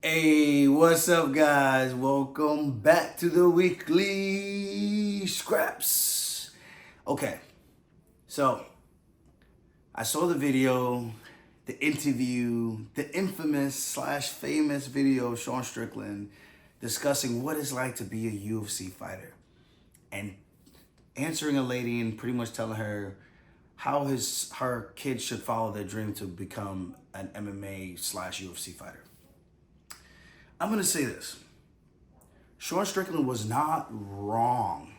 Hey, what's up, guys? Welcome back to the weekly scraps. Okay, so I saw the video, the interview, the infamous slash famous video of Sean Strickland discussing what it's like to be a UFC fighter and answering a lady and pretty much telling her how her kids should follow their dream to become an MMA slash UFC fighter. I'm gonna say this. Sean Strickland was not wrong,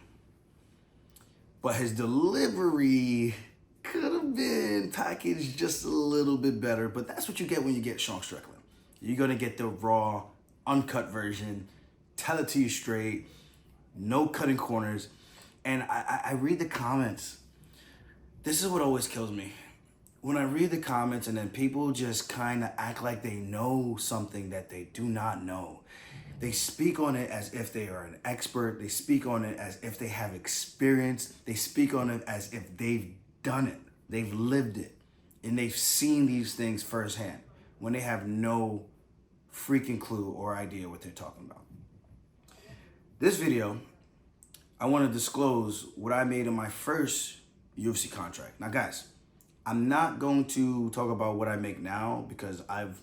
but his delivery could have been packaged just a little bit better. But that's what you get when you get Sean Strickland. You're gonna get the raw, uncut version, tell it to you straight, no cutting corners. And I read the comments. This is what always kills me. When I read the comments and then people just kind of act like they know something that they do not know. They speak on it as if they are an expert. They speak on it as if they have experience. They speak on it as if they've done it. They've lived it. And they've seen these things firsthand when they have no freaking clue or idea what they're talking about. This video, I want to disclose what I made in my first UFC contract. Now, guys, I'm not going to talk about what I make now because I've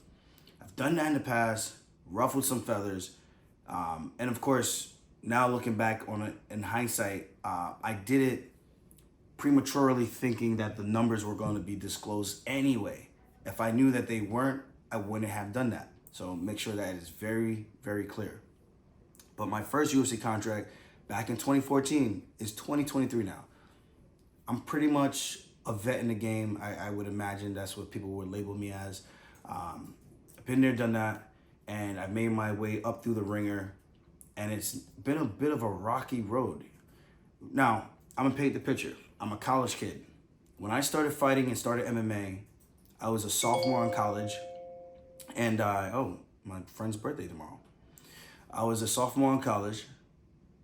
done that in the past, ruffled some feathers, and of course, now looking back on it in hindsight, I did it prematurely thinking that the numbers were going to be disclosed anyway. If I knew that they weren't, I wouldn't have done that. So make sure that is very, very clear. But my first UFC contract back in 2014 is 2023 now. I'm pretty much a vet in the game. I would imagine that's what people would label me as. I've been there, done that, and I've made my way up through the ringer, and it's been a bit of a rocky road. Now, I'm gonna paint the picture. I'm a college kid. When I started fighting and started MMA, I was a sophomore in college, and my friend's birthday tomorrow. I was a sophomore in college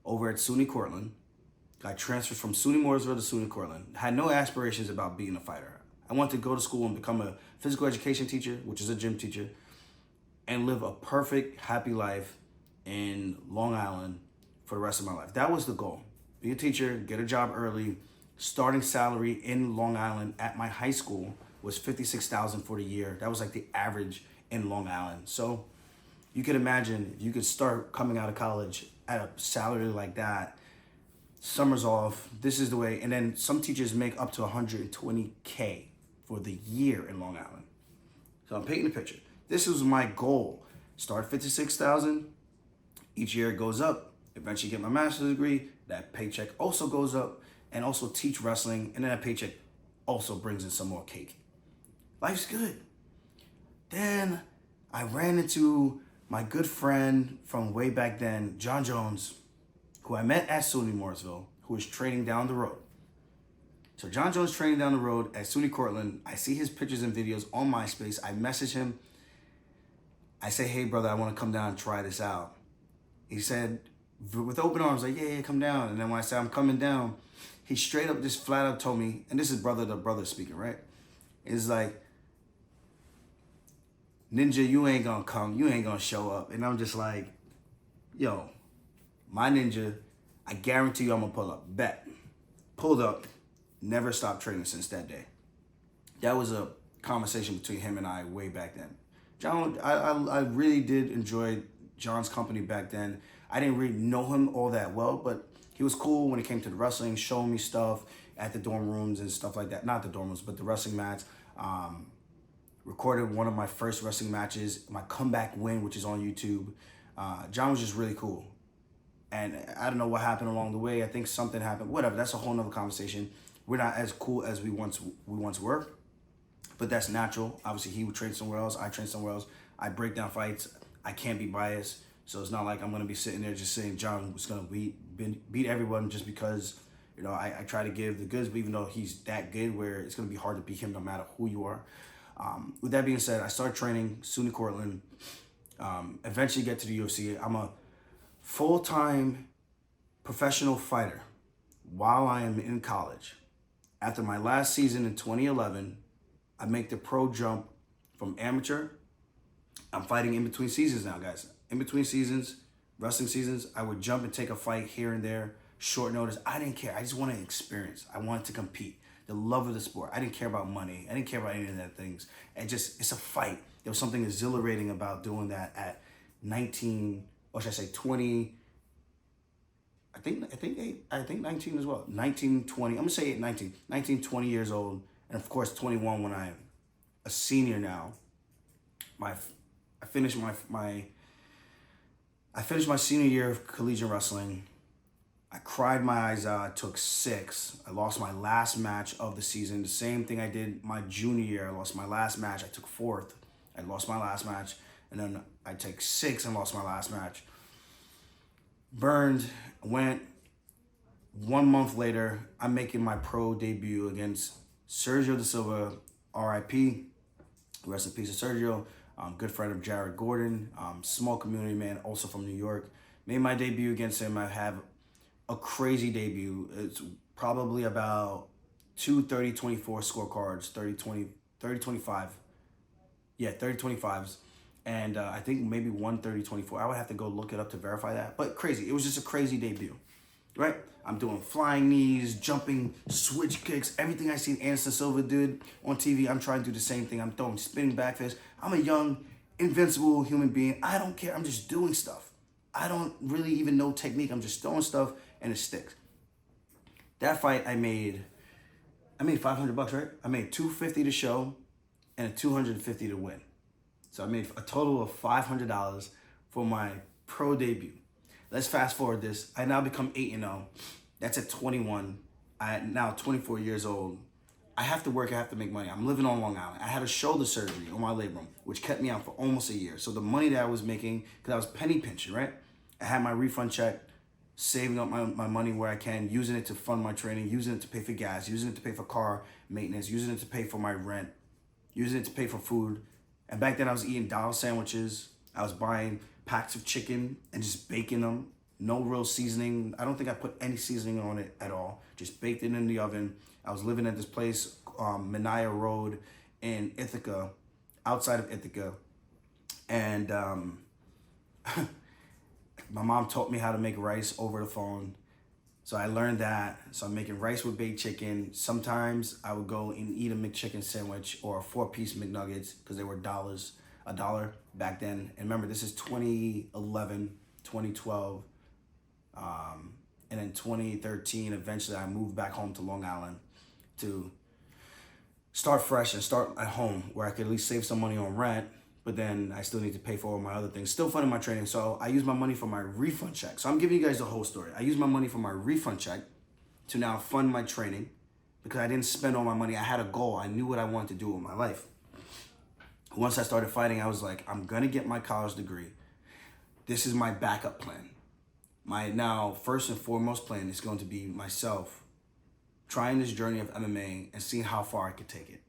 over at SUNY Cortland. I transferred from SUNY Mooresville to SUNY Cortland. Had no aspirations about being a fighter. I wanted to go to school and become a physical education teacher, which is a gym teacher, and live a perfect, happy life in Long Island for the rest of my life. That was the goal. Be a teacher, get a job early. Starting salary in Long Island at my high school was $56,000 for the year. That was like the average in Long Island. So you could imagine if you could start coming out of college at a salary like that, summer's off, this is the way. And then some teachers make up to $120K for the year in Long Island. So I'm painting the picture. This was my goal. Start $56,000. Each year it goes up. Eventually get my master's degree. That paycheck also goes up. And also teach wrestling. And then that paycheck also brings in some more cake. Life's good. Then I ran into my good friend from way back then, John Jones, who I met at SUNY Mooresville, who was training down the road. So John Jones training down the road at SUNY Cortland. I see his pictures and videos on MySpace. I message him. I say, hey, brother, I want to come down and try this out. He said, with open arms, like, yeah, come down. And then when I said, I'm coming down, he straight up, just flat out told me, and this is brother to brother speaking, right? It's like, Ninja, you ain't gonna come. You ain't gonna show up. And I'm just like, yo, my ninja, I guarantee you I'm gonna pull up. Bet. Pulled up, never stopped training since that day. That was a conversation between him and I way back then. John, I really did enjoy John's company back then. I didn't really know him all that well, but he was cool when it came to the wrestling, showing me stuff at the dorm rooms and stuff like that. Not the dorm rooms, but the wrestling mats. Recorded one of my first wrestling matches, my comeback win, which is on YouTube. John was just really cool. And I don't know what happened along the way. I think something happened. Whatever. That's a whole nother conversation. We're not as cool as we once were, but that's natural. Obviously, he would train somewhere else. I train somewhere else. I break down fights. I can't be biased, so it's not like I'm gonna be sitting there just saying John was gonna beat everyone just because I try to give the goods. But even though he's that good, where it's gonna be hard to beat him no matter who you are. With that being said, I started training SUNY Cortland. Eventually get to the UFC. I'm a full-time professional fighter while I am in college. After my last season in 2011, I make the pro jump from amateur I'm fighting in between seasons now, guys. In between seasons, wrestling seasons, I would jump and take a fight here and there, short notice. I didn't care. I just wanted experience. I wanted to compete. The love of the sport. I didn't care about money. I didn't care about any of that things. it's a fight. There was something exhilarating about doing that at 19, or should I say 20, I think 19 as well. 19, 20, I'm gonna say 19, 20 years old. And of course 21 when I'm a senior now. I finished my senior year of collegiate wrestling. I cried my eyes out. I took 6. I lost my last match of the season. The same thing I did my junior year. I lost my last match. I took 4th. I lost my last match. And then I take 6 and lost my last match. Burned, went. 1 month later, I'm making my pro debut against Sergio da Silva, RIP. Rest in peace to Sergio. Good friend of Jared Gordon. Small community man, also from New York. Made my debut against him. I have a crazy debut. It's probably about 2 30-24 scorecards, 30-25. Yeah, 30-25s. And I think maybe 1 30-24. I would have to go look it up to verify that. But crazy. It was just a crazy debut, right? I'm doing flying knees, jumping, switch kicks, everything I seen Anderson Silva did on TV. I'm trying to do the same thing. I'm throwing spinning back fists. I'm a young, invincible human being. I don't care. I'm just doing stuff. I don't really even know technique. I'm just throwing stuff and it sticks. That fight I made $500, right? I made $250 to show and $250 to win. So I made a total of $500 for my pro debut. Let's fast forward this. I now become 8-0. That's at 21. I'm now 24 years old. I have to work. I have to make money. I'm living on Long Island. I had a shoulder surgery on my labrum, which kept me out for almost a year. So the money that I was making, because I was penny pinching, right? I had my refund check, saving up my money where I can, using it to fund my training, using it to pay for gas, using it to pay for car maintenance, using it to pay for my rent, using it to pay for food. And back then I was eating dollar sandwiches. I was buying packs of chicken and just baking them. No real seasoning. I don't think I put any seasoning on it at all. Just baked it in the oven. I was living at this place, Mania Road in Ithaca, outside of Ithaca. And my mom taught me how to make rice over the phone. So I learned that. So I'm making rice with baked chicken. Sometimes I would go and eat a McChicken sandwich or a 4-piece McNuggets because they were $1 back then. And remember, this is 2011, 2012. And in 2013, eventually I moved back home to Long Island to start fresh and start at home where I could at least save some money on rent, but then I still need to pay for all my other things. Still funding my training. So I use my money for my refund check. So I'm giving you guys the whole story. I use my money for my refund check to now fund my training because I didn't spend all my money. I had a goal. I knew what I wanted to do with my life. Once I started fighting, I was like, I'm going to get my college degree. This is my backup plan. My now first and foremost plan is going to be myself trying this journey of MMA and seeing how far I could take it.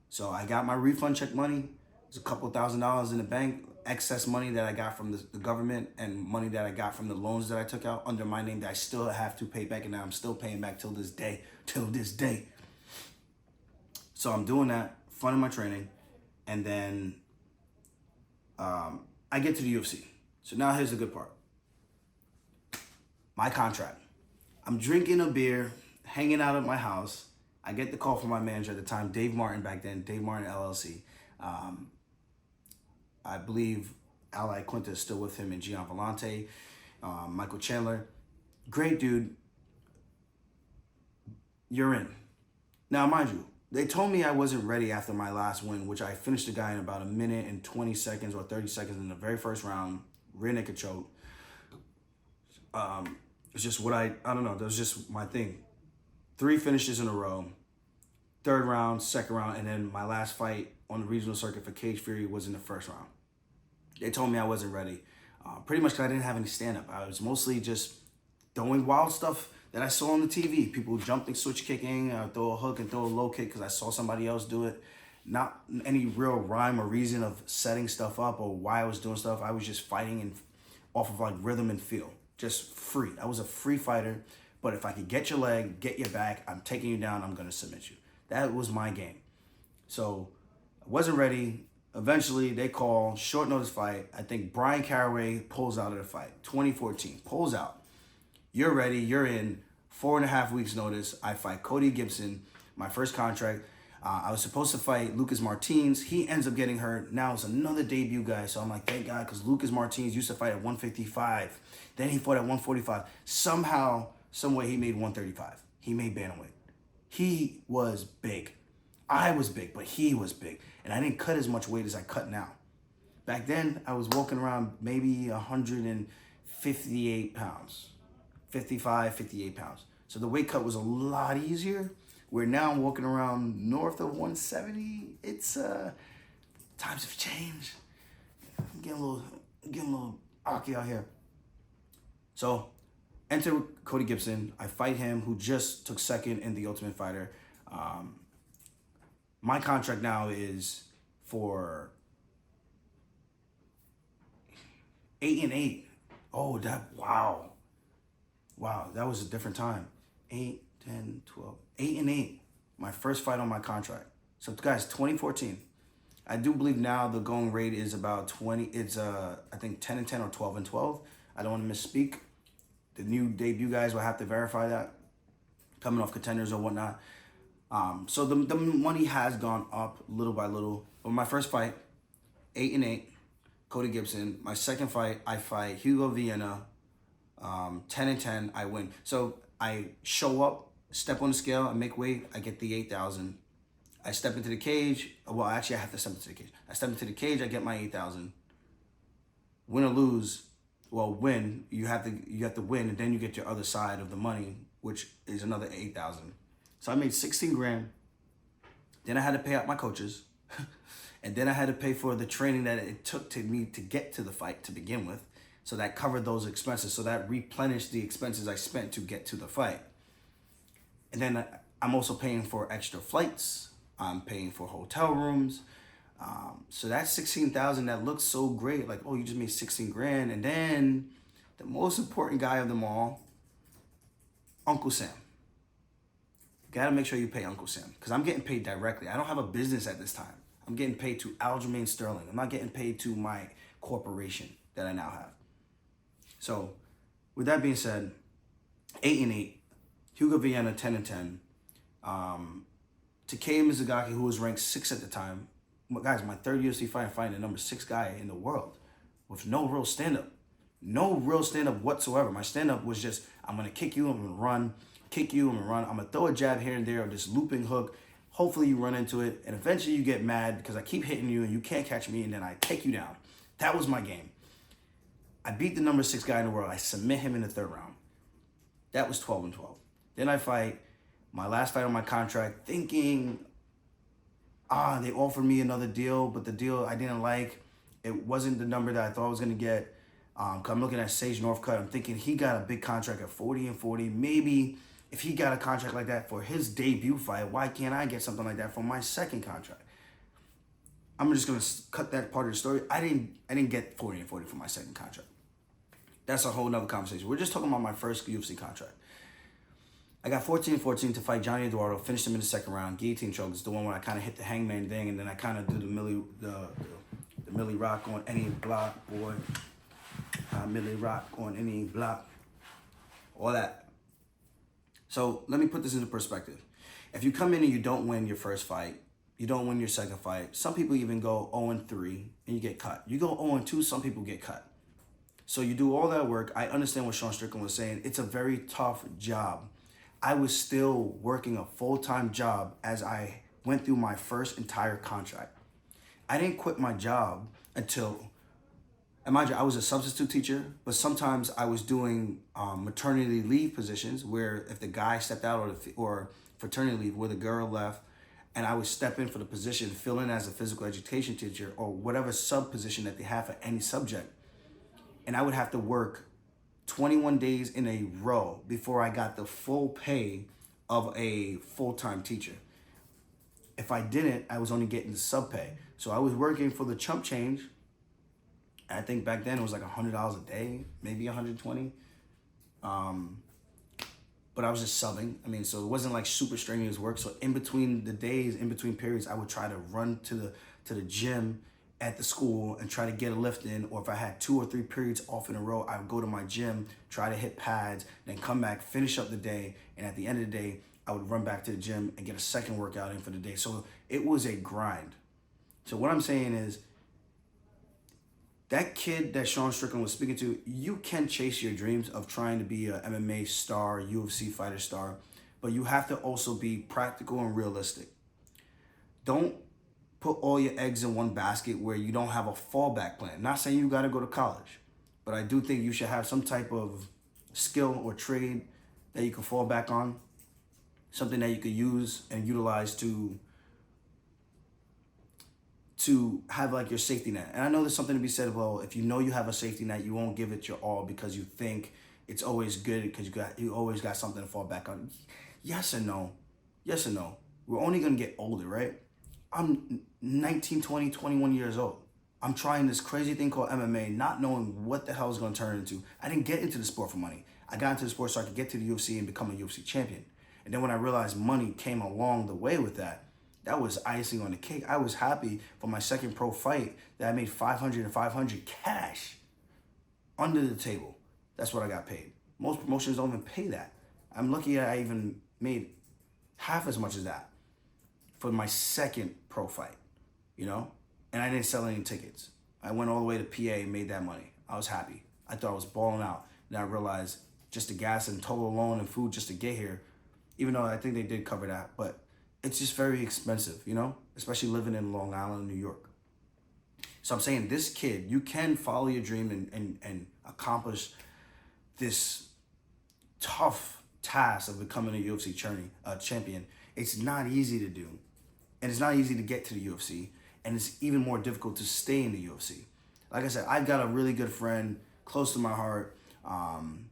So I got my refund check money. There's a couple $1,000s in the bank, excess money that I got from the government and money that I got from the loans that I took out under my name that I still have to pay back, and now I'm still paying back till this day. So I'm doing that, funding my training, and then I get to the UFC. So now here's the good part. My contract. I'm drinking a beer, hanging out at my house. I get the call from my manager at the time, Dave Martin back then, Dave Martin LLC. I believe Ali Quinta is still with him, and Gian Vellante, Michael Chandler. Great dude. You're in. Now, mind you, they told me I wasn't ready after my last win, which I finished the guy in about 1 minute and 20 seconds or 30 seconds in the very first round, rear naked choke. It's just what I don't know. That was just my thing. 3 finishes in a row. 3rd round, 2nd round, and then my last fight on the regional circuit for Cage Fury was in the 1st round. They told me I wasn't ready. Pretty much because I didn't have any stand-up. I was mostly just throwing wild stuff that I saw on the TV. People jumping, switch kicking, throw a hook and throw a low kick because I saw somebody else do it. Not any real rhyme or reason of setting stuff up or why I was doing stuff. I was just fighting and off of like rhythm and feel. Just free. I was a free fighter. But if I could get your leg, get your back, I'm taking you down, I'm going to submit you. That was my game. So I wasn't ready. Eventually, they call, short notice fight. I think Brian Caraway pulls out of the fight. 2014, pulls out. You're ready, you're in. 4.5 weeks notice, I fight Cody Gibson, my first contract. I was supposed to fight Lucas Martins. He ends up getting hurt. Now it's another debut guy. So I'm like, thank God, because Lucas Martins used to fight at 155. Then he fought at 145. Somehow, someway, he made 135. He made bantamweight. He was big. I was big, but he was big. And I didn't cut as much weight as I cut now. Back then, I was walking around maybe 158 pounds. 55, 58 pounds. So the weight cut was a lot easier. Where now I'm walking around north of 170. It's times have changed. I'm getting a little hockey out here. So enter Cody Gibson. I fight him, who just took second in the Ultimate Fighter. My contract now is for 8-8. Oh, wow, that was a different time. 8, 10, 12, 8-8. My first fight on my contract. So guys, 2014. I do believe now the going rate is about 20. It's I think 10-10 or 12-12. I don't want to misspeak. The new debut guys will have to verify that, coming off contenders or whatnot. So the money has gone up little by little. But my first fight, 8-8, Cody Gibson. My second fight, I fight Hugo Vienna. 10-10, I win. So I show up, step on the scale, I make weight, I get the 8,000. I step into the cage. Well, actually, I have to step into the cage. I step into the cage, I get my 8,000. Win or lose, well, win. You have to win, and then you get your other side of the money, which is another 8,000. So I made 16 grand. Then I had to pay out my coaches, and then I had to pay for the training that it took to me to get to the fight to begin with. So that covered those expenses. So that replenished the expenses I spent to get to the fight. And then I'm also paying for extra flights. I'm paying for hotel rooms. So that's 16,000. That looks so great. Like, oh, you just made 16 grand. And then the most important guy of them all, Uncle Sam. Gotta make sure you pay Uncle Sam, because I'm getting paid directly. I don't have a business at this time. I'm getting paid to Aljamain Sterling. I'm not getting paid to my corporation that I now have. So, with that being said, 8-8, Hugo Vienna 10-10, Takei Mizugaki, who was ranked 6 at the time. Guys, my third UFC fight, I'm fighting the number 6 guy in the world with no real stand-up. No real stand-up whatsoever. My stand-up was just, I'm going to kick you, I'm going to run, kick you, I'm going to run. I'm going to throw a jab here and there, or this looping hook. Hopefully you run into it, and eventually you get mad because I keep hitting you and you can't catch me, and then I take you down. That was my game. I beat the number 6 guy in the world. I submit him in the 3rd round. That was 12-12. Then I fight my last fight on my contract, thinking, they offered me another deal, but the deal I didn't like. It wasn't the number that I thought I was going to get. I'm looking at Sage Northcutt. I'm thinking he got a big contract at 40-40. Maybe if he got a contract like that for his debut fight, why can't I get something like that for my second contract? I'm just going to cut that part of the story. I didn't get 40-40 for my second contract. That's a whole nother conversation. We're just talking about my first UFC contract. I got 14-14 to fight Johnny Eduardo, finished him in the 2nd round, guillotine choke. It's the one where I kind of hit the hangman thing, and then I kind of do the Millie Rock on any block, boy. Millie Rock on any block. All that. So let me put this into perspective. If you come in and you don't win your first fight, you don't win your second fight, some people even go 0-3 and you get cut. You go 0-2, some people get cut. So you do all that work. I understand what Sean Strickland was saying. It's a very tough job. I was still working a full-time job as I went through my first entire contract. I didn't quit my job until, imagine, I was a substitute teacher, but sometimes I was doing maternity leave positions where if the guy stepped out or fraternity leave where the girl left, and I would step in for the position, fill in as a physical education teacher or whatever sub position that they have for any subject. And I would have to work 21 days in a row before I got the full pay of a full-time teacher. If I didn't, I was only getting the sub pay. So I was working for the chump change. I think back then it was like $100 a day, maybe $120. But I was just subbing. I mean, so it wasn't like super strenuous work. So in between the days, in between periods, I would try to run to the gym at the school and try to get a lift in, or if I had 2 or 3 periods off in a row, I would go to my gym, try to hit pads, then come back, finish up the day, and at the end of the day, I would run back to the gym and get a second workout in for the day. So it was a grind. So what I'm saying is, that kid that Sean Strickland was speaking to, you can chase your dreams of trying to be a MMA star, UFC fighter star, but you have to also be practical and realistic. Don't put all your eggs in one basket where you don't have a fallback plan. Not saying you got to go to college, but I do think you should have some type of skill or trade that you can fall back on, something that you could use and utilize to have like your safety net. And I know there's something to be said, well, if you know you have a safety net, you won't give it your all because you think it's always good because you always got something to fall back on. Yes and no. Yes and no. We're only going to get older, right? I'm 19, 20, 21 years old. I'm trying this crazy thing called MMA, not knowing what the hell it's going to turn into. I didn't get into the sport for money. I got into the sport so I could get to the UFC and become a UFC champion. And then when I realized money came along the way with that, that was icing on the cake. I was happy for my second pro fight that I made $500 and $500 cash under the table. That's what I got paid. Most promotions don't even pay that. I'm lucky that I even made half as much as that for my second pro fight, you know? And I didn't sell any tickets. I went all the way to PA and made that money. I was happy. I thought I was balling out. Then I realized just the gas and total loan and food just to get here, even though I think they did cover that, but it's just very expensive, you know, especially living in Long Island, New York. So I'm saying this kid, you can follow your dream and accomplish this tough task of becoming a UFC champion. It's not easy to do. And it's not easy to get to the UFC. And it's even more difficult to stay in the UFC. Like I said, I've got a really good friend close to my heart. I'm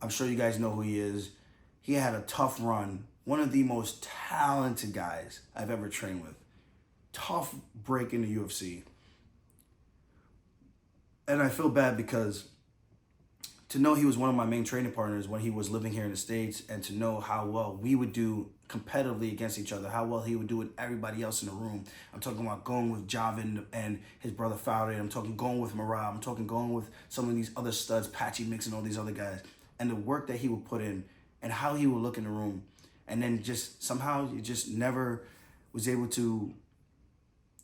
sure you guys know who he is. He had a tough run. One of the most talented guys I've ever trained with. Tough break in the UFC. And I feel bad because to know he was one of my main training partners when he was living here in the States, and to know how well we would do competitively against each other, how well he would do with everybody else in the room. I'm talking about going with Javin and his brother Fowler. I'm talking going with Marab. I'm talking going with some of these other studs, Patchy Mix and all these other guys. And the work that he would put in and how he would look in the room. And then just somehow you just never was able to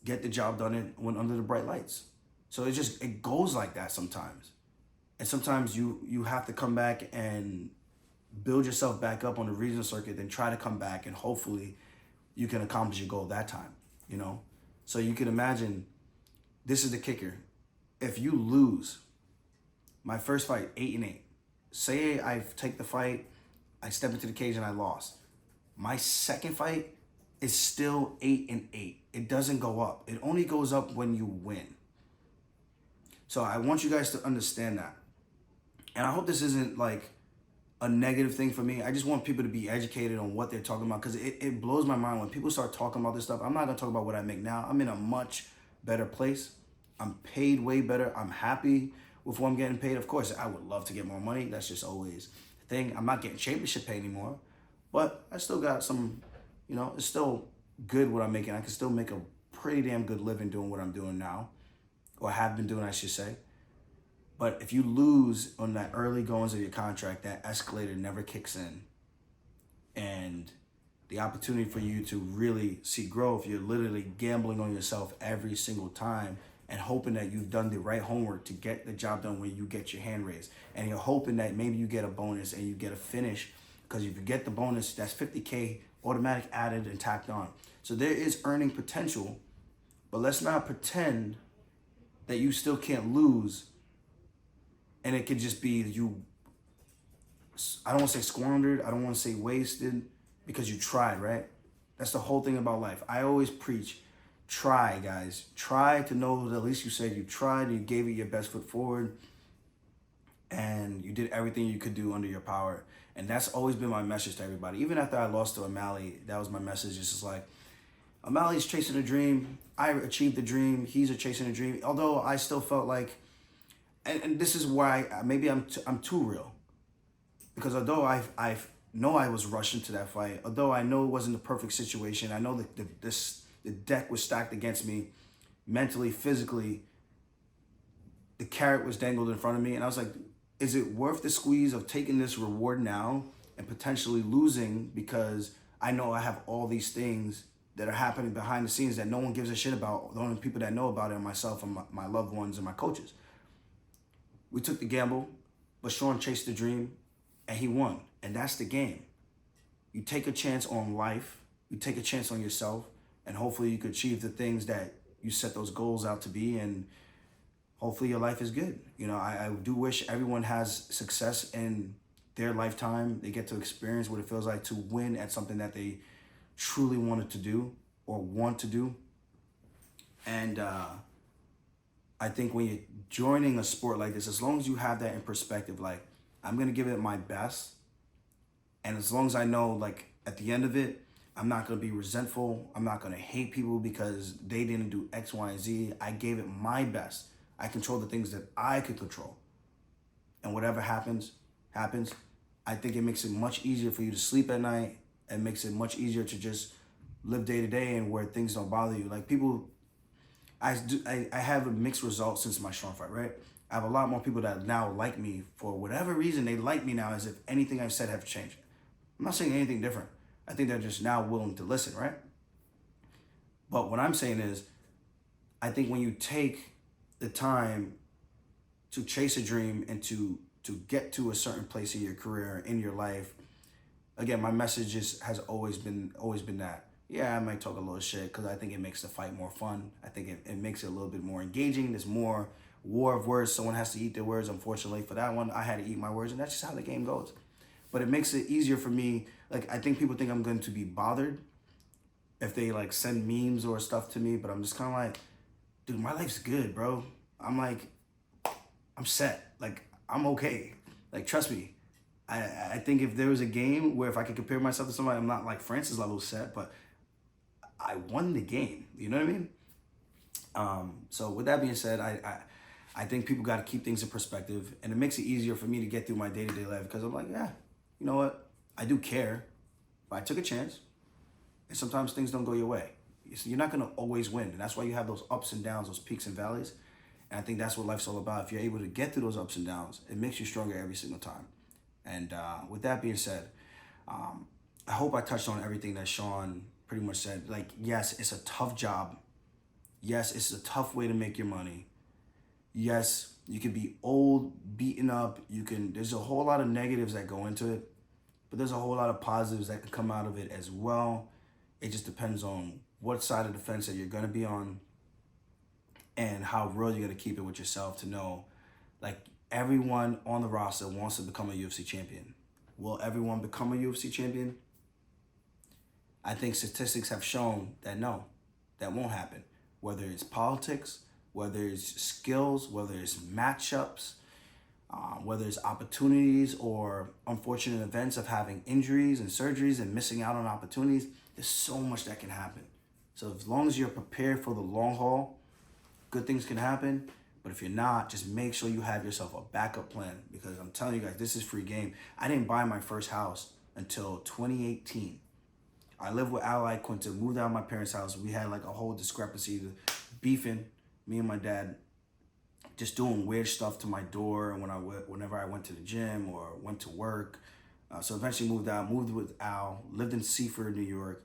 get the job done and went under the bright lights. So it goes like that sometimes. And sometimes you have to come back and build yourself back up on the regional circuit, then try to come back and hopefully you can accomplish your goal that time, you know? So you can imagine, this is the kicker. If you lose, my first fight, 8-8. Say I take the fight, I step into the cage and I lost. My second fight is still 8-8. It doesn't go up. It only goes up when you win. So I want you guys to understand that. And I hope this isn't like a negative thing for me. I just want people to be educated on what they're talking about, because it blows my mind when people start talking about this stuff. I'm not going to talk about what I make now. I'm in a much better place. I'm paid way better. I'm happy with what I'm getting paid. Of course, I would love to get more money. That's just always the thing. I'm not getting championship pay anymore, but I still got some, you know, it's still good what I'm making. I can still make a pretty damn good living doing what I'm doing now, or have been doing, I should say. But if you lose on that early goings of your contract, that escalator never kicks in. And the opportunity for you to really see growth, you're literally gambling on yourself every single time and hoping that you've done the right homework to get the job done when you get your hand raised. And you're hoping that maybe you get a bonus and you get a finish, because if you get the bonus, that's $50K automatic added and tacked on. So there is earning potential, but let's not pretend that you still can't lose. And it could just be you, I don't want to say squandered, I don't want to say wasted, because you tried, right? That's the whole thing about life. I always preach, try, guys. Try to know that at least you said you tried, you gave it your best foot forward, and you did everything you could do under your power. And that's always been my message to everybody. Even after I lost to O'Malley, that was my message. It's just like, O'Malley's chasing a dream. I achieved the dream. He's chasing a dream. Although I still felt like, and this is why maybe I'm too real, because although I know I was rushed into that fight, although I know it wasn't the perfect situation, I know that the deck was stacked against me, mentally, physically, the carrot was dangled in front of me. And I was like, is it worth the squeeze of taking this reward now and potentially losing because I know I have all these things that are happening behind the scenes that no one gives a shit about. The only people that know about it are myself and my loved ones and my coaches. We took the gamble, but Sean chased the dream and he won. And that's the game. You take a chance on life, you take a chance on yourself, and hopefully you could achieve the things that you set those goals out to be, and hopefully your life is good. You know, I do wish everyone has success in their lifetime. They get to experience what it feels like to win at something that they truly wanted to do or want to do. And I think when you're joining a sport like this, as long as you have that in perspective, like, I'm going to give it my best. And as long as I know, like, at the end of it, I'm not going to be resentful. I'm not going to hate people because they didn't do X, Y, and Z. I gave it my best. I control the things that I could control. And whatever happens, happens. I think it makes it much easier for you to sleep at night, and makes it much easier to just live day to day and where things don't bother you. Like, people, I have a mixed result since my Sean fight, right? I have a lot more people that now like me for whatever reason. They like me now as if anything I've said have changed. I'm not saying anything different. I think they're just now willing to listen, right? But what I'm saying is, I think when you take the time to chase a dream and to get to a certain place in your career, in your life, again, my message has always been that. Yeah, I might talk a little shit because I think it makes the fight more fun. I think it makes it a little bit more engaging. There's more war of words. Someone has to eat their words. Unfortunately, for that one, I had to eat my words, and that's just how the game goes. But it makes it easier for me. Like, I think people think I'm going to be bothered if they, like, send memes or stuff to me, but I'm just kind of like, dude, my life's good, bro. I'm like, I'm set. Like, I'm okay. Like, trust me. I think if there was a game where if I could compare myself to somebody, I'm not like Francis level set, but I won the game. You know what I mean? So with that being said, I think people got to keep things in perspective, and it makes it easier for me to get through my day-to-day life because I'm like, yeah, you know what? I do care, but I took a chance, and sometimes things don't go your way. So you're not going to always win, and that's why you have those ups and downs, those peaks and valleys, and I think that's what life's all about. If you're able to get through those ups and downs, it makes you stronger every single time. And with that being said, I hope I touched on everything that Sean pretty much said. Like, yes, it's a tough job. Yes, it's a tough way to make your money. Yes, you can be old, beaten up. There's a whole lot of negatives that go into it, but there's a whole lot of positives that can come out of it as well. It just depends on what side of the fence that you're going to be on and how real you're going to keep it with yourself to know, like, everyone on the roster wants to become a UFC champion. Will everyone become a UFC champion? I think statistics have shown that no, that won't happen. Whether it's politics, whether it's skills, whether it's matchups, whether it's opportunities or unfortunate events of having injuries and surgeries and missing out on opportunities, there's so much that can happen. So as long as you're prepared for the long haul, good things can happen. But if you're not, just make sure you have yourself a backup plan, because I'm telling you guys, this is free game. I didn't buy my first house until 2018. I lived with Ally Quinta, moved out of my parents' house. We had like a whole discrepancy, beefing, me and my dad, just doing weird stuff to my door whenever I went to the gym or went to work. So eventually moved out, moved with Al, lived in Seaford, New York.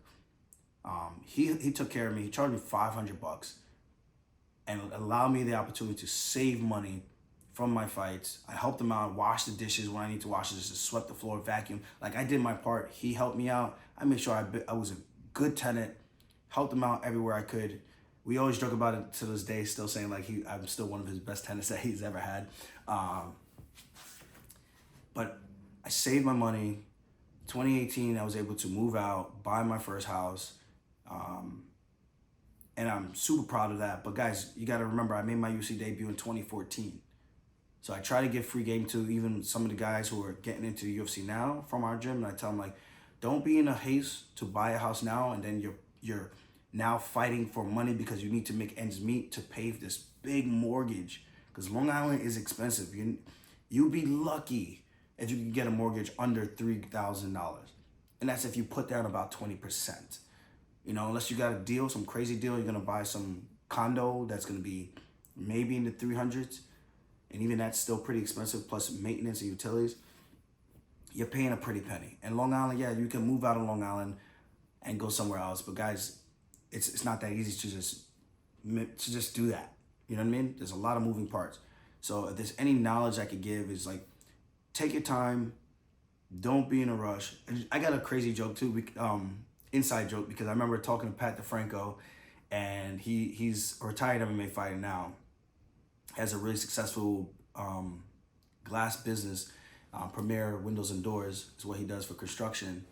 He took care of me. He charged me $500 and allowed me the opportunity to save money from my fights. I helped him out, wash the dishes when I need to wash the dishes, swept the floor, vacuum. Like, I did my part. He helped me out. I made sure I was a good tenant, helped him out everywhere I could. We always joke about it to this day, still saying like I'm still one of his best tenants that he's ever had. But I saved my money. 2018, I was able to move out, buy my first house. And I'm super proud of that. But guys, you got to remember, I made my UFC debut in 2014. So I try to give free game to even some of the guys who are getting into the UFC now from our gym. And I tell them, like, don't be in a haste to buy a house now and then you're now fighting for money because you need to make ends meet to pay this big mortgage. Because Long Island is expensive. You'll be lucky if you can get a mortgage under $3,000. And that's if you put down about 20%. You know, unless you got a deal, some crazy deal, you're going to buy some condo that's going to be maybe in the 300s, and even that's still pretty expensive, plus maintenance and utilities, you're paying a pretty penny. And Long Island, yeah, you can move out of Long Island and go somewhere else, but guys, it's not that easy to just do that. You know what I mean? There's a lot of moving parts. So if there's any knowledge I could give, is like, take your time, don't be in a rush. I got a crazy joke too, inside joke, because I remember talking to Pat DeFranco, and he's a retired MMA fighter now, has a really successful glass business. Premier Windows and Doors is what he does for construction.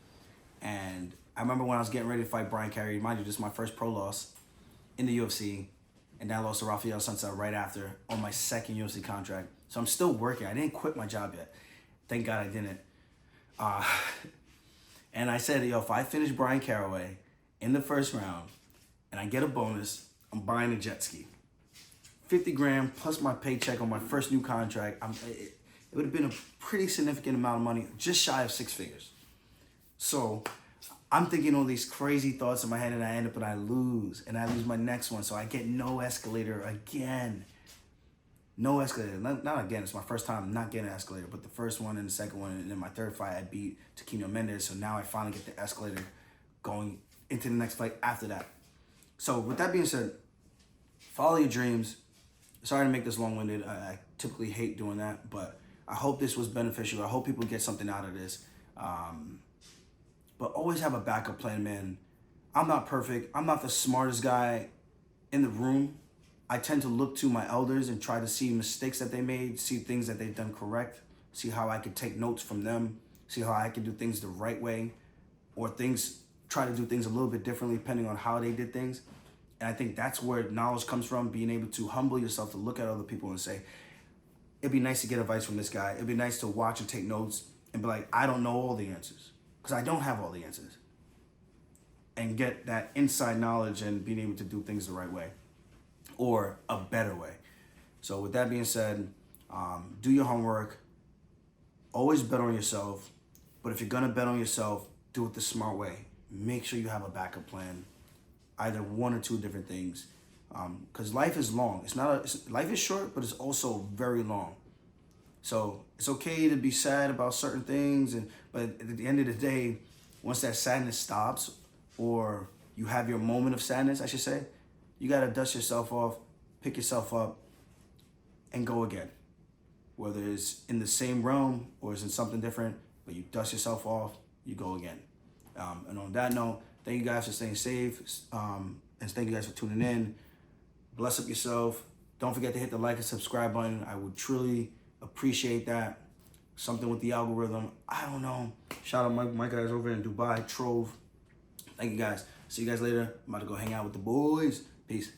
And I remember when I was getting ready to fight Brian Carey, mind you, this is my first pro loss in the UFC, and then I lost to Rafael Sunset right after on my second UFC contract. So I'm still working. I didn't quit my job yet. Thank God I didn't. And I said, yo, if I finish Brian Caraway in the first round and I get a bonus, I'm buying a jet ski. 50 grand plus my paycheck on my first new contract. It would have been a pretty significant amount of money, just shy of 6 figures. So I'm thinking all these crazy thoughts in my head, and I end up and I lose my next one. So I get no escalator again. No escalator. Not again. It's my first time not getting an escalator, but the first one and the second one, and then my third fight I beat Taquino Mendez. So now I finally get the escalator going into the next fight after that. So with that being said, follow your dreams. Sorry to make this long-winded. I typically hate doing that, but I hope this was beneficial. I hope people get something out of this. But always have a backup plan, man. I'm not perfect. I'm not the smartest guy in the room. I tend to look to my elders and try to see mistakes that they made, see things that they've done correct, see how I could take notes from them, see how I can do things the right way, or try to do things a little bit differently depending on how they did things. And I think that's where knowledge comes from, being able to humble yourself to look at other people and say, it'd be nice to get advice from this guy. It'd be nice to watch and take notes and be like, I don't know all the answers, because I don't have all the answers. And get that inside knowledge and being able to do things the right way, or a better way. So with that being said, do your homework. Always bet on yourself. But if you're gonna bet on yourself, do it the smart way. Make sure you have a backup plan, either one or two different things. Because life is long. Life is short, but it's also very long. So it's okay to be sad about certain things, but at the end of the day, once that sadness stops, or you have your moment of sadness, I should say, you gotta dust yourself off, pick yourself up, and go again. Whether it's in the same realm or it's in something different, but you dust yourself off, you go again. And on that note, thank you guys for staying safe, and thank you guys for tuning in. Bless up yourself. Don't forget to hit the like and subscribe button. I would truly appreciate that. Something with the algorithm, I don't know. Shout out my guys over in Dubai, Trove. Thank you guys. See you guys later. I'm about to go hang out with the boys. Peace.